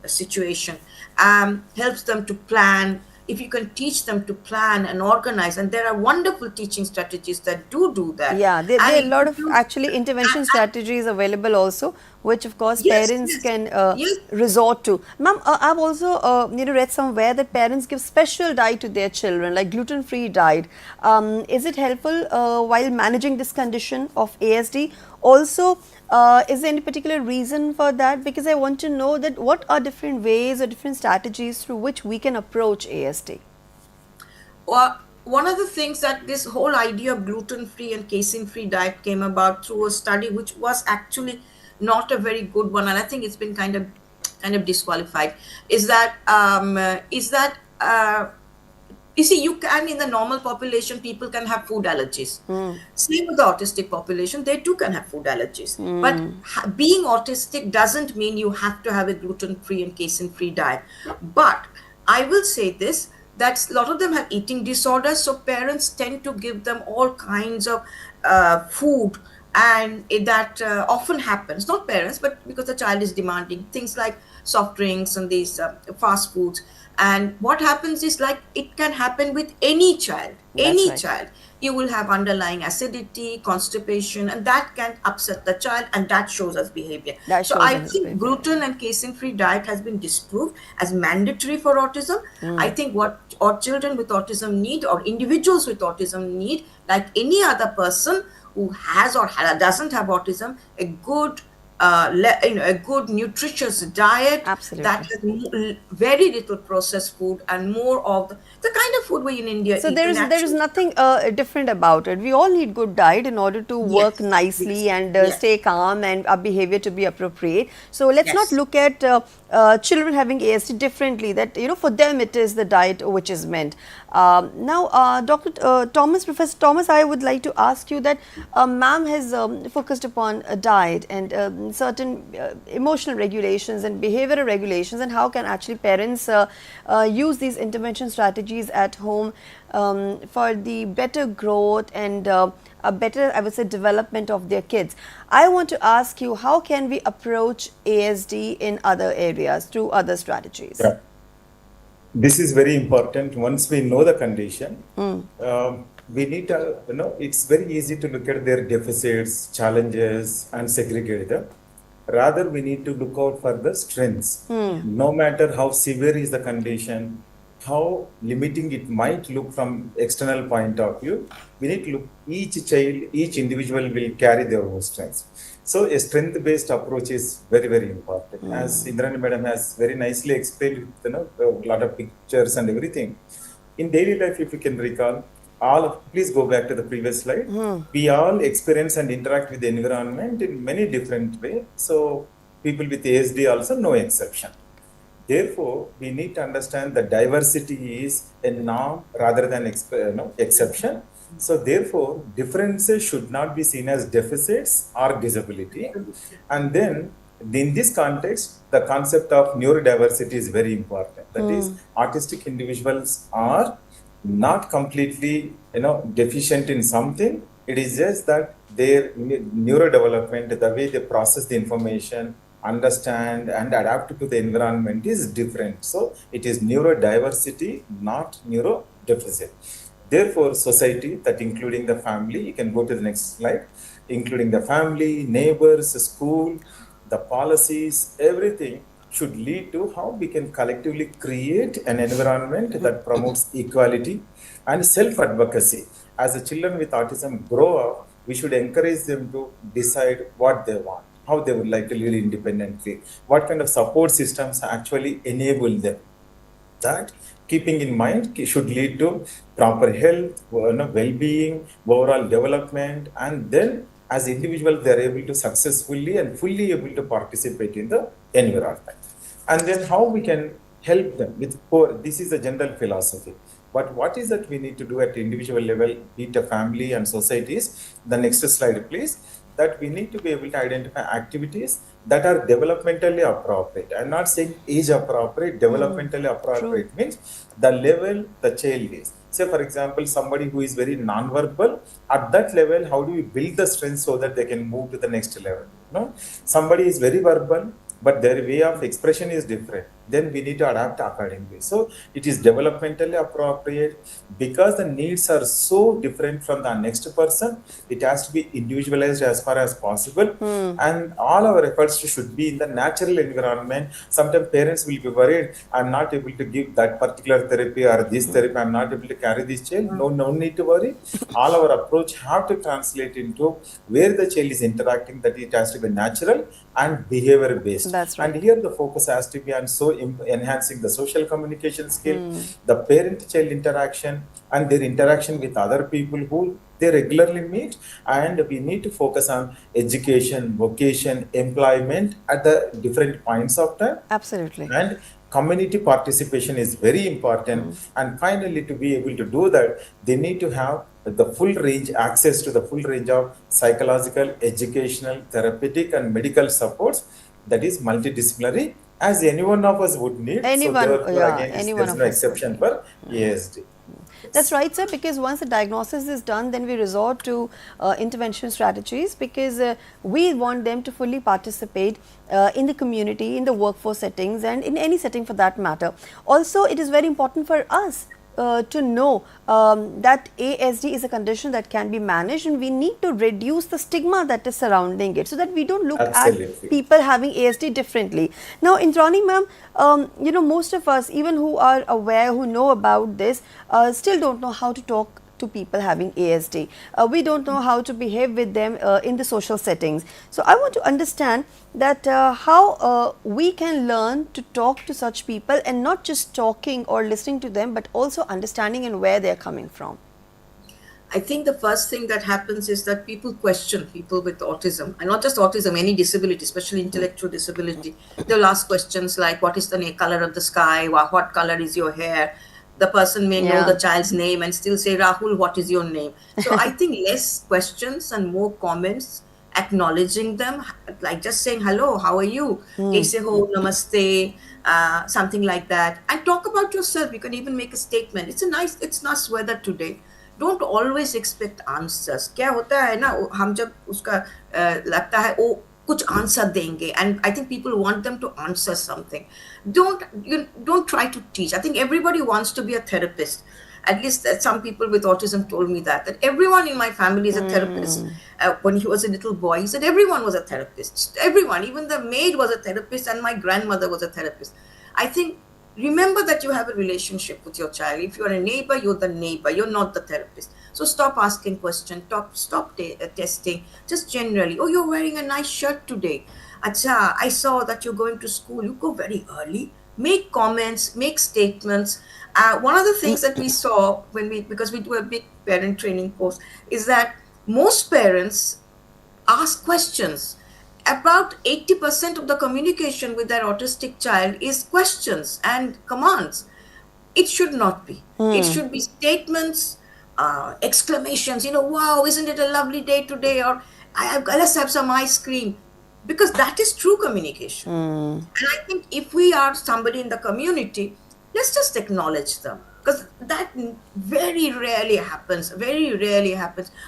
situation, helps them to plan. If you can teach them to plan and organize, and there are wonderful teaching strategies that do that. Yeah, there are a lot of actually intervention strategies available also. which of course Yes, parents yes, can yes. resort to. Ma'am, I've also read somewhere that parents give special diet to their children, like gluten-free diet. Is it helpful while managing this condition of ASD? Also, is there any particular reason for that? Because I want to know that what are different ways or different strategies through which we can approach ASD? Well, one of the things that this whole idea of gluten-free and casein-free diet came about through a study, which was actually not a very good one, and I think it's been kind of disqualified. Is that you see, you can, in the normal population, people can have food allergies. Same with the autistic population, they too can have food allergies. But being autistic doesn't mean you have to have a gluten-free and casein-free diet. But I will say this, that a lot of them have eating disorders, so parents tend to give them all kinds of food, and that often happens, not parents, but because the child is demanding things like soft drinks and these fast foods. And what happens is, like, it can happen with any child, That's right. you will have underlying acidity, constipation, and that can upset the child, and that shows us behavior. That So shows I in his think behavior. gluten and casein-free diet has been disproved as mandatory for autism. I think what our children with autism need, or individuals with autism need, like any other person who has or doesn't have autism, a good a good nutritious diet that Absolutely. has very little processed food and more of the kind of food we in India So eat, the there is natural stuff. nothing different about it. We all need good diet in order to work Yes, nicely yes, and yes, stay calm and our behavior to be appropriate. So let's not yes. look at children having ASD differently. That for them it is the diet which is meant. Now, Dr. Thomas, Professor Thomas, I would like to ask you that ma'am has focused upon a diet and certain emotional regulations and behavioral regulations, and how can actually parents use these intervention strategies at home for the better growth and a better, I would say, development of their kids. I want to ask you, how can we approach ASD in other areas through other strategies? Yeah. This is very important. Once we know the condition, we need to, it's very easy to look at their deficits, challenges, and segregate them. Rather, we need to look out for the strengths. No matter how severe is the condition, how limiting it might look from external point of view, we need to look, each child, each individual will carry their own strengths. So a strength-based approach is very, very important. As Indrani Madam has very nicely explained, a lot of pictures and everything. In daily life, if you can recall, please go back to the previous slide. We all experience and interact with the environment in many different ways. So people with ASD also no exception. Therefore, we need to understand that diversity is a norm rather than exception. So therefore, differences should not be seen as deficits or disability. And then in this context, the concept of neurodiversity is very important. That is, autistic individuals are not completely, deficient in something. It is just that their neurodevelopment, the way they process the information, understand and adapt to the environment is different. So it is neurodiversity, not neurodeficit. Therefore, society, that including the family, you can go to the next slide, including the family, neighbors, school, the policies, everything should lead to how we can collectively create an environment that promotes equality and self-advocacy. As the children with autism grow up, we should encourage them to decide what they want, how they would like to live independently, what kind of support systems actually enable them. That, keeping in mind, should lead to proper health, well-being, overall development, and then as individuals, they are able to successfully and fully able to participate in the environment. And then how we can help them with this is a general philosophy. But what is that we need to do at individual level, be it a family and societies? The next slide, please. That we need to be able to identify activities that are developmentally appropriate. I'm not saying age appropriate, developmentally appropriate means the level the child is. Say, for example, somebody who is very non-verbal, at that level, how do we build the strength so that they can move to the next level? Somebody is very verbal, but their way of expression is different. then we need to adapt accordingly. So it is developmentally appropriate because the needs are so different from the next person. It has to be individualized as far as possible, and all our efforts should be in the natural environment. Sometimes parents will be worried, I'm not able to give that particular therapy or this therapy, I'm not able to carry this child. No need to worry. All our approach have to translate into where the child is interacting, that it has to be natural and behavior based. That's right. And here the focus has to be on enhancing the social communication skill, the parent-child interaction, and their interaction with other people who they regularly meet. And we need to focus on education, vocation, employment at the different points of time. Absolutely. And community participation is very important. And finally, to be able to do that, they need to have the full range, access to the full range of psychological, educational, therapeutic, and medical supports that is multidisciplinary, as any one of us would need. Anyone, so therefore, yeah, again, any one there's of no us exception would for ASD. That's right, sir, because once the diagnosis is done, then we resort to intervention strategies, because we want them to fully participate in the community, in the workforce settings, and in any setting for that matter. Also, it is very important for us to know that ASD is a condition that can be managed, and we need to reduce the stigma that is surrounding it, so that we don't look Absolutely. at people having ASD differently. Now, Indrani ma'am, you know, most of us, even who are aware, who know about this, still don't know how to talk to people having ASD. We don't know how to behave with them in the social settings. So I want to understand that how we can learn to talk to such people, and not just talking or listening to them, but also understanding and where they are coming from. I think the first thing that happens is that people question people with autism, and not just autism, any disability, especially intellectual disability. They'll ask questions like, what is the color of the sky? What color is your hair? The person may know the child's name and still say, Rahul, what is your name? So I think less questions and more comments, acknowledging them, like just saying, hello, how are you? Kaise ho, namaste, something like that. And talk about yourself. You can even make a statement. It's nice weather today. Don't always expect answers. क्या होता है ना, हम जब उसका लगता है वो कुछ आंसर देंगे, and I think people want them to answer something. Don't try to teach. I think everybody wants to be a therapist. At least some people with autism told me that everyone in my family is a therapist. When he was a little boy, he said everyone was a therapist. Everyone, even the maid was a therapist, and my grandmother was a therapist. I think, remember that you have a relationship with your child. If you're a neighbor, you're the neighbor. You're not the therapist. So stop asking questions. Stop testing. Just generally, oh, you're wearing a nice shirt today. Acha, I saw that you're going to school. You go very early. Make comments, make statements. One of the things that we saw because we do a big parent training course, is that most parents ask questions. About 80% of the communication with their autistic child is questions and commands. It should not be. It should be statements, exclamations, wow, isn't it a lovely day today? Or let's have some ice cream. Because that is true communication. And I think if we are somebody in the community, let's just acknowledge them. Because that very rarely happens.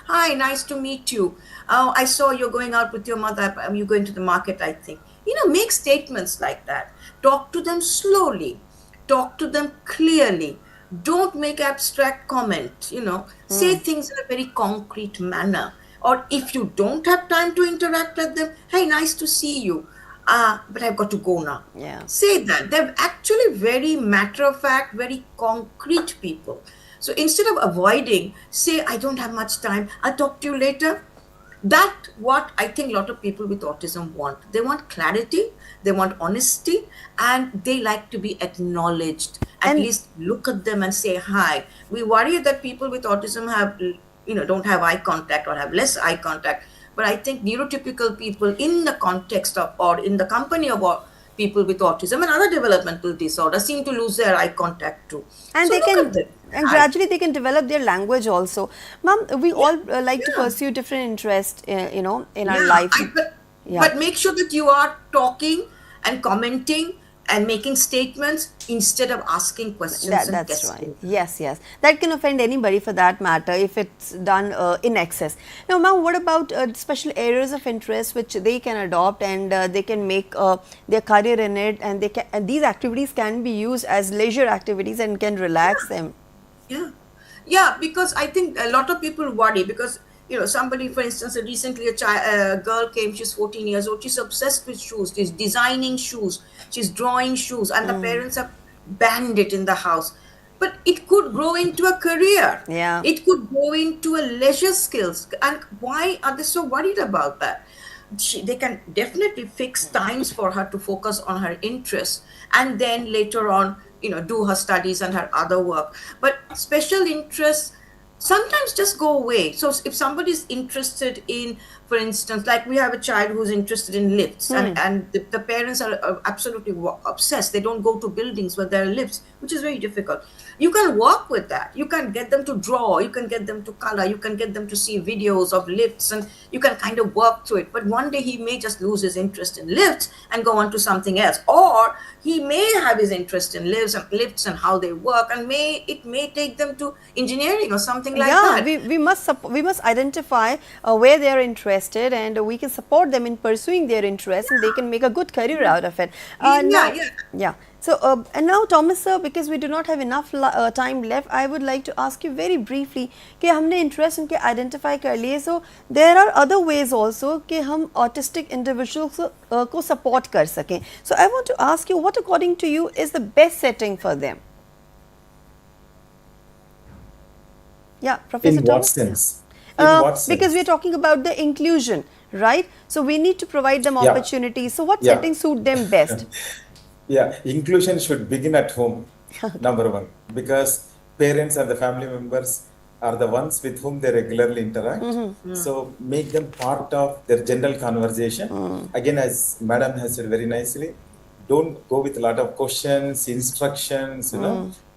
Hi, nice to meet you. I saw you're going out with your mother. You're going to the market, I think. Make statements like that. Talk to them slowly. Talk to them clearly. Don't make abstract comment, Say things in a very concrete manner. Or if you don't have time to interact with them, hey, nice to see you. But I've got to go now. Yeah. Say that. They're actually very matter-of-fact, very concrete people. So instead of avoiding, say, I don't have much time, I'll talk to you later. That's what I think a lot of people with autism want. They want clarity, they want honesty, and they like to be acknowledged. At least look at them and say hi. We worry that people with autism have, don't have eye contact or have less eye contact. But I think neurotypical people in the context of, or in the company of people with autism and other developmental disorders seem to lose their eye contact too. And so gradually they can develop their language also. Ma'am, we all like to pursue different interests, in our life. But make sure that you are talking and commenting and making statements instead of asking questions and That's right. testing. Yes, yes. That can offend anybody for that matter if it's done in excess. Now, ma'am, what about special areas of interest which they can adopt and they can make their career in it, and they can, and these activities can be used as leisure activities and can relax them. Yeah, yeah, because I think a lot of people worry because somebody, for instance, recently a girl came. She's 14 years old. She's obsessed with shoes. She's designing shoes. She's drawing shoes, and the parents have banned it in the house. But it could grow into a career. Yeah. It could grow into a leisure skills. And why are they so worried about that? They can definitely fix times for her to focus on her interests, and then later on do her studies and her other work. But special interests sometimes just go away. So if somebody is interested in, for instance, like we have a child who's interested in lifts, and the parents are absolutely obsessed. They don't go to buildings where there are lifts, which is very difficult. You can work with that. You can get them to draw, you can get them to color, you can get them to see videos of lifts, and you can kind of work through it. But one day he may just lose his interest in lifts and go on to something else, or he may have his interest in lifts and how they work, and it may take them to engineering or something like that. We must identify where they are interested, and we can support them in pursuing their interests, and they can make a good career out of it. Yeah. So, and now Thomas sir, because we do not have enough time left, I would like to ask you very briefly कि हमने interest उनके identify कर लिए, so there are other ways also कि हम autistic individuals को support कर सकें. So I want to ask you, what according to you is the best setting for them? Yeah, Professor In Thomas? what sense? In what sense? Because we are talking about the inclusion, right? So we need to provide them opportunities. So what settings suit them best? Yeah, inclusion should begin at home, number one, because parents and the family members are the ones with whom they regularly interact. So make them part of their general conversation. Again, as Madam has said very nicely, don't go with a lot of questions, instructions,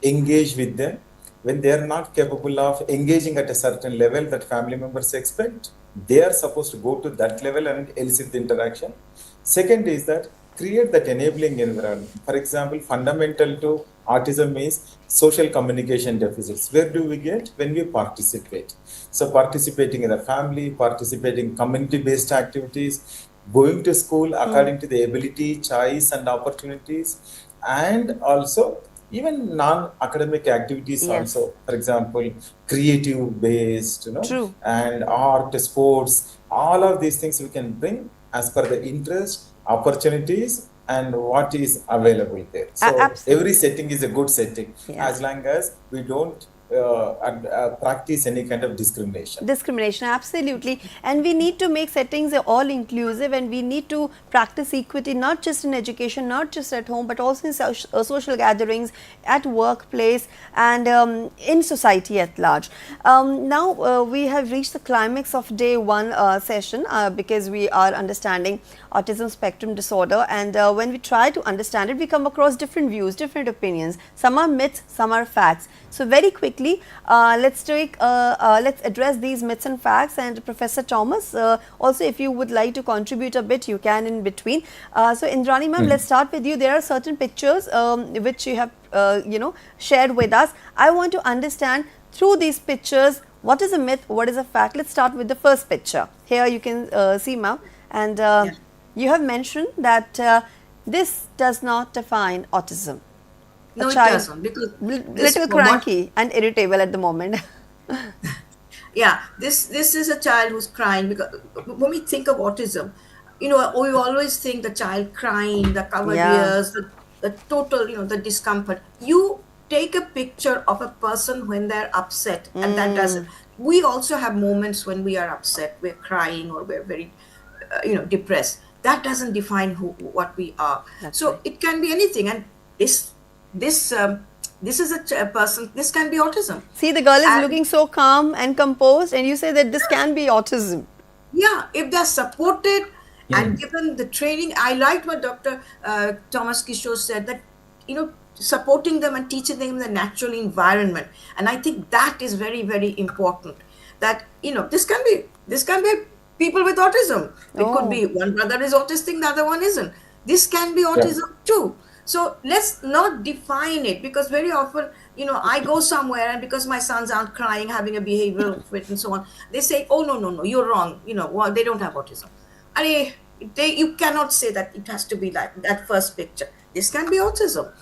engage with them. When they are not capable of engaging at a certain level that family members expect, they are supposed to go to that level and elicit the interaction. Second is that create that enabling environment. For example, fundamental to autism is social communication deficits. Where do we get? When we participate. So participating in the family, participating in community-based activities, going to school according to the ability, choice and opportunities, and also even non-academic activities also. For example, creative based, True. and art, sports, all of these things we can bring as per the interest, opportunities, and what is available there. So every setting is a good setting as long as we don't practice any kind of discrimination. Absolutely. And we need to make settings all inclusive, and we need to practice equity not just in education, not just at home, but also in social gatherings, at workplace, and in society at large. Now we have reached the climax of day one session because we are understanding autism spectrum disorder, and when we try to understand it, we come across different views, different opinions. Some are myths, some are facts. So very quickly, let's address these myths and facts. And Professor Thomas, also if you would like to contribute a bit, you can in between. So Indrani ma'am, let's start with you. There are certain pictures which you have shared with us. I want to understand through these pictures what is a myth, what is a fact. Let's start with the first picture. Here you can see, ma'am, and you have mentioned that this does not define autism. No, it doesn't, because little cranky and irritable at the moment. Yeah, this is a child who's crying, because when we think of autism, we always think the child crying, the covered ears, the total, the discomfort. You take a picture of a person when they're upset, and that doesn't. We also have moments when we are upset, we're crying, or we're very, depressed. That doesn't define what we are. So it can be anything, and this is a person. This can be autism. See, the girl is looking so calm and composed, and you say that this can be autism. Yeah, if they're supported and given the training. I liked what Dr. Thomas Kishore said, that supporting them and teaching them the natural environment, and I think that is very, very important. That this can be people with autism. It could be one brother is autistic, the other one isn't. This can be autism too. So let's not define it, because very often, I go somewhere and because my sons aren't crying, having a behavioral fit and so on, they say, oh, no, no, no, you're wrong. Well, they don't have autism. I you cannot say that it has to be like that first picture. This can be autism.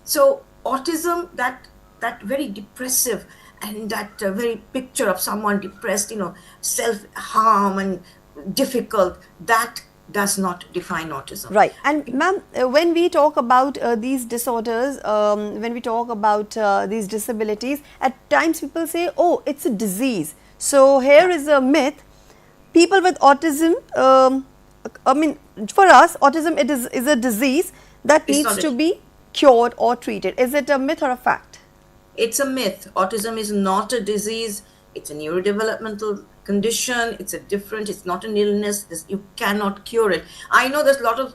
So autism, that very depressive, and that very picture of someone depressed, self-harm and difficult, that does not define autism. Right. And ma'am, when we talk about these disorders, when we talk about these disabilities, at times people say, oh, it's a disease. So here is a myth. People with autism, for us, autism is a disease that It's needs not to a- be cured or treated. Is it a myth or a fact? It's a myth. Autism is not a disease. It's a neurodevelopmental condition. It's not an illness. You cannot cure it. I know there's a lot of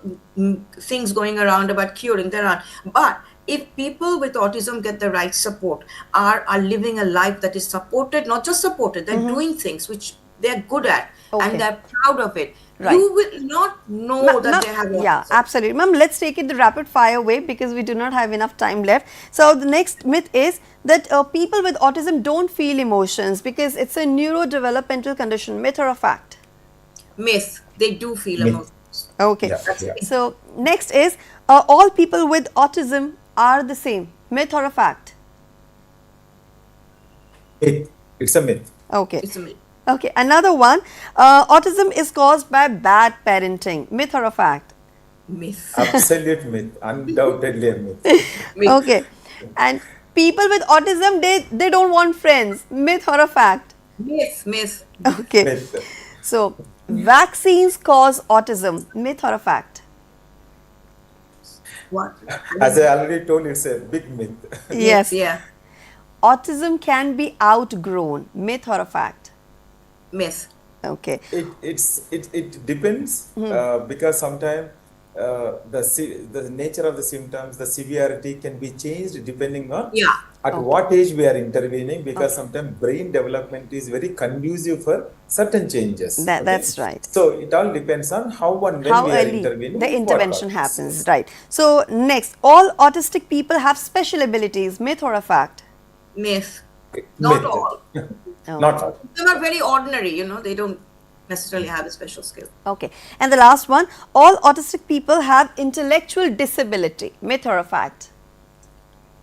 things going around about curing. There are. But if people with autism get the right support, are living a life that is supported, not just supported, they're doing things which they're good at, Okay. and they're proud of it. Right. You will not know that they have autism. Yeah, absolutely. Ma'am, let's take it the rapid fire way because we do not have enough time left. So the next myth is that people with autism don't feel emotions because it's a neurodevelopmental condition. Myth or a fact? Myth. They do feel Myth. emotions. Okay. Yeah, yeah. So next is all people with autism are the same. Myth or a fact? It's a myth. Okay. It's a myth. Okay. Another one. Autism is caused by bad parenting. Myth or a fact? Myth. Absolute myth. Undoubtedly a myth. Myth. Okay. And people with autism, they don't want friends. Myth or a fact? Myth. Myth. Okay. Myth. So, vaccines cause autism. Myth or a fact? What? As I already told, it's a big myth. Yes. Yeah. Autism can be outgrown. Myth or a fact? Myth. Okay. It depends because sometimes the nature of the symptoms, the severity can be changed depending on Yeah. at what age we are intervening, because sometimes brain development is very conducive for certain changes. That's right. So it all depends on how and when How we are early intervening. the with what intervention topics. happens. Right. So, next, all autistic people have special abilities. Myth or a fact? Myth. Not Myth. all. Not all. They're not very ordinary, they don't necessarily have a special skill. Okay. And the last one, all autistic people have intellectual disability. Myth or a fact?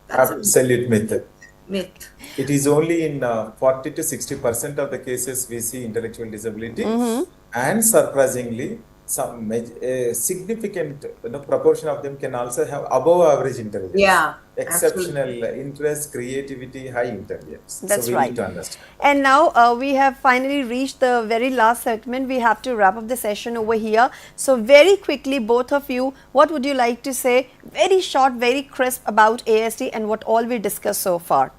That's a Absolute myth. myth. It is only in 40 to 60% of the cases we see intellectual disability, and surprisingly, some significant proportion of them can also have above average intelligence. Yeah, Exceptional interest, creativity, high intelligence. That's so we right. need to understand. And now we have finally reached the very last segment. We have to wrap up the session over here. So very quickly, both of you, what would you like to say? Very short, very crisp about ASD and what all we discussed so far.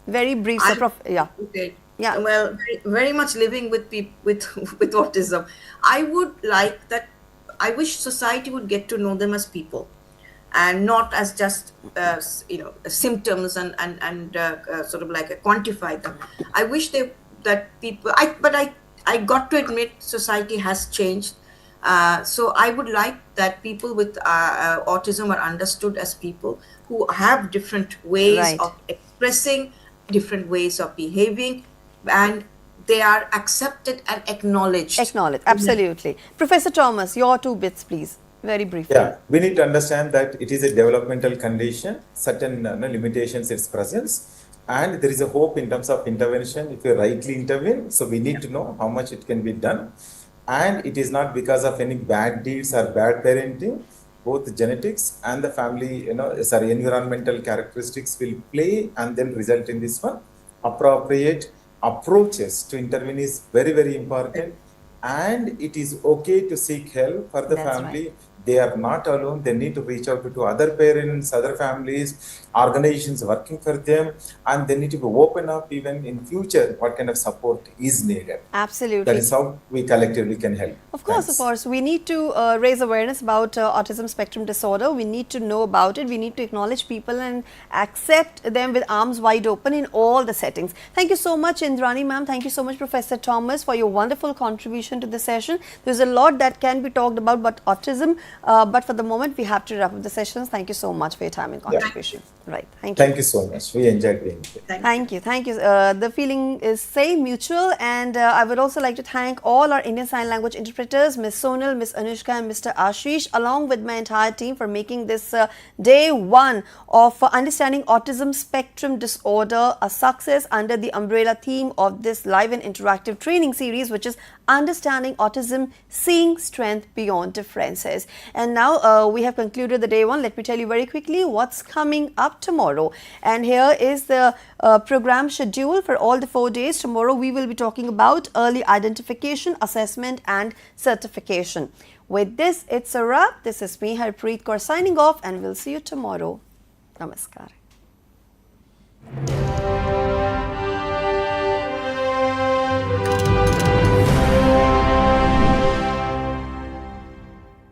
Very brief. Yeah. Okay. Yeah. Well, very much living with people with autism. I would like that. I wish society would get to know them as people, and not as just symptoms and sort of like quantify them. I wish that people. I got to admit society has changed. So I would like that people with autism are understood as people who have different ways Right. of expressing, different ways of behaving, and they are accepted and acknowledged. Acknowledge. Absolutely. Professor Thomas, your 2 bits, please. Very briefly. Yeah, we need to understand that it is a developmental condition, certain limitations its presence, and there is a hope in terms of intervention if you rightly intervene. So we need to know how much it can be done, and it is not because of any bad deeds or bad parenting. Both genetics and the family, environmental characteristics will play and then result in this one. Appropriate approaches to intervene is very, very important, and it is okay to seek help for the That's family. They are not alone. They need to reach out to other parents, other families, organizations working for them, and they need to be open up even in future what kind of support is needed. Absolutely. That is how we collectively can help. Of course, we need to raise awareness about autism spectrum disorder. We need to know about it. We need to acknowledge people and accept them with arms wide open in all the settings. Thank you so much, Indrani ma'am. Thank you so much, Professor Thomas, for your wonderful contribution to the session. There's a lot that can be talked about, but autism But for the moment, we have to wrap up the sessions. Thank you so much for your time and contribution. Right. Thank you. Thank you so much. We enjoyed being here. Thank you. Thank you. The feeling is same, mutual, and I would also like to thank all our Indian Sign Language interpreters, Ms. Sonal, Ms. Anushka, and Mr. Ashish, along with my entire team for making this day one of Understanding Autism Spectrum Disorder a success under the umbrella theme of this live and interactive training series, which is Understanding Autism, Seeing Strength Beyond Differences. And now we have concluded the day one. Let me tell you very quickly what's coming up tomorrow. And here is the program schedule for all the 4 days. Tomorrow we will be talking about early identification, assessment and certification. With this, it's a wrap. This is me, Harpreet Kaur, signing off, and we'll see you tomorrow. Namaskar.